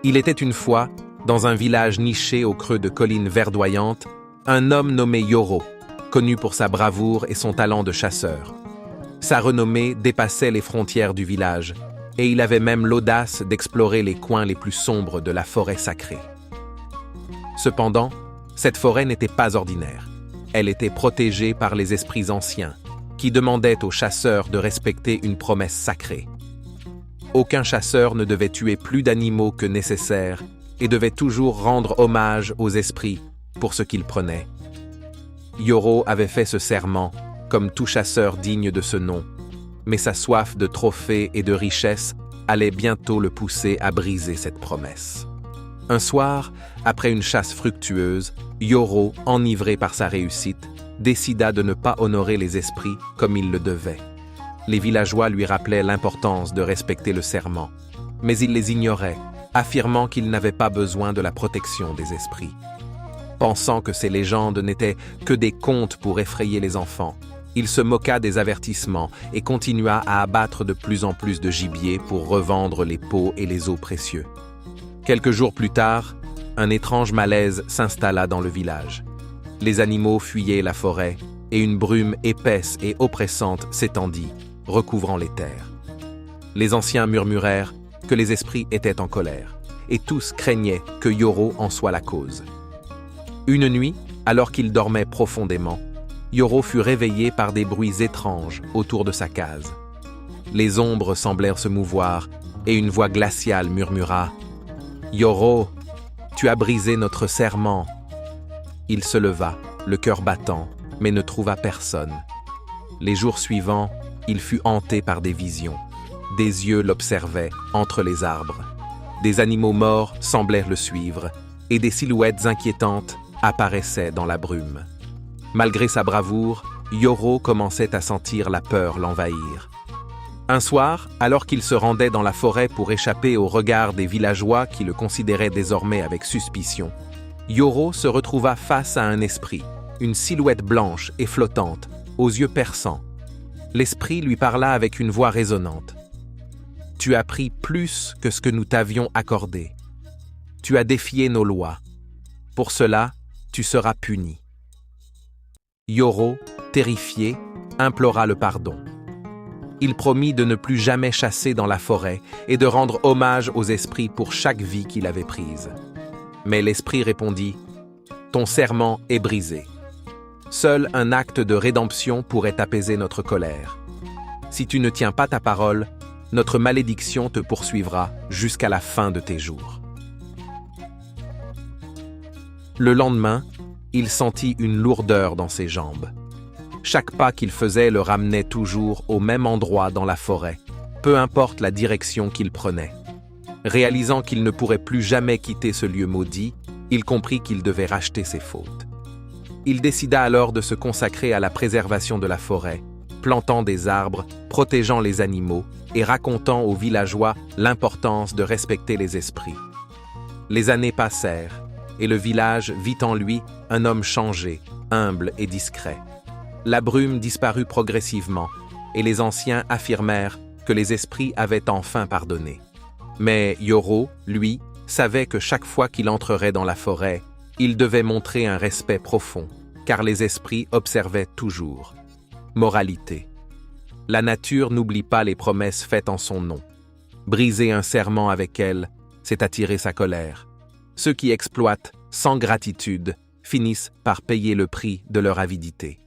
Il était une fois, dans un village niché au creux de collines verdoyantes, un homme nommé Yoro, connu pour sa bravoure et son talent de chasseur. Sa renommée dépassait les frontières du village, et il avait même l'audace d'explorer les coins les plus sombres de la forêt sacrée. Cependant, cette forêt n'était pas ordinaire. Elle était protégée par les esprits anciens, qui demandaient aux chasseurs de respecter une promesse sacrée. Aucun chasseur ne devait tuer plus d'animaux que nécessaire et devait toujours rendre hommage aux esprits pour ce qu'ils prenaient. Yoro avait fait ce serment, comme tout chasseur digne de ce nom, mais sa soif de trophées et de richesses allait bientôt le pousser à briser cette promesse. Un soir, après une chasse fructueuse, Yoro, enivré par sa réussite, décida de ne pas honorer les esprits comme il le devait. Les villageois lui rappelaient l'importance de respecter le serment, mais il les ignorait, affirmant qu'il n'avait pas besoin de la protection des esprits. Pensant que ces légendes n'étaient que des contes pour effrayer les enfants, il se moqua des avertissements et continua à abattre de plus en plus de gibier pour revendre les peaux et les os précieux. Quelques jours plus tard, un étrange malaise s'installa dans le village. Les animaux fuyaient la forêt et une brume épaisse et oppressante s'étendit, recouvrant les terres. Les anciens murmurèrent que les esprits étaient en colère, et tous craignaient que Yoro en soit la cause. Une nuit, alors qu'il dormait profondément, Yoro fut réveillé par des bruits étranges autour de sa case. Les ombres semblèrent se mouvoir, et une voix glaciale murmura « Yoro, tu as brisé notre serment !» Il se leva, le cœur battant, mais ne trouva personne. Les jours suivants, il fut hanté par des visions. Des yeux l'observaient entre les arbres. Des animaux morts semblèrent le suivre, et des silhouettes inquiétantes apparaissaient dans la brume. Malgré sa bravoure, Yoro commençait à sentir la peur l'envahir. Un soir, alors qu'il se rendait dans la forêt pour échapper au regard des villageois qui le considéraient désormais avec suspicion, Yoro se retrouva face à un esprit, une silhouette blanche et flottante, aux yeux perçants. L'esprit lui parla avec une voix résonnante. « Tu as pris plus que ce que nous t'avions accordé. Tu as défié nos lois. Pour cela, tu seras puni. » Yoro, terrifié, implora le pardon. Il promit de ne plus jamais chasser dans la forêt et de rendre hommage aux esprits pour chaque vie qu'il avait prise. Mais l'esprit répondit « Ton serment est brisé. Seul un acte de rédemption pourrait apaiser notre colère. Si tu ne tiens pas ta parole, notre malédiction te poursuivra jusqu'à la fin de tes jours. » Le lendemain, il sentit une lourdeur dans ses jambes. Chaque pas qu'il faisait le ramenait toujours au même endroit dans la forêt, peu importe la direction qu'il prenait. Réalisant qu'il ne pourrait plus jamais quitter ce lieu maudit, il comprit qu'il devait racheter ses fautes. Il décida alors de se consacrer à la préservation de la forêt, plantant des arbres, protégeant les animaux et racontant aux villageois l'importance de respecter les esprits. Les années passèrent, et le village vit en lui un homme changé, humble et discret. La brume disparut progressivement, et les anciens affirmèrent que les esprits avaient enfin pardonné. Mais Yoro, lui, savait que chaque fois qu'il entrerait dans la forêt, il devait montrer un respect profond, car les esprits observaient toujours. Moralité. La nature n'oublie pas les promesses faites en son nom. Briser un serment avec elle, c'est attirer sa colère. Ceux qui exploitent sans gratitude finissent par payer le prix de leur avidité.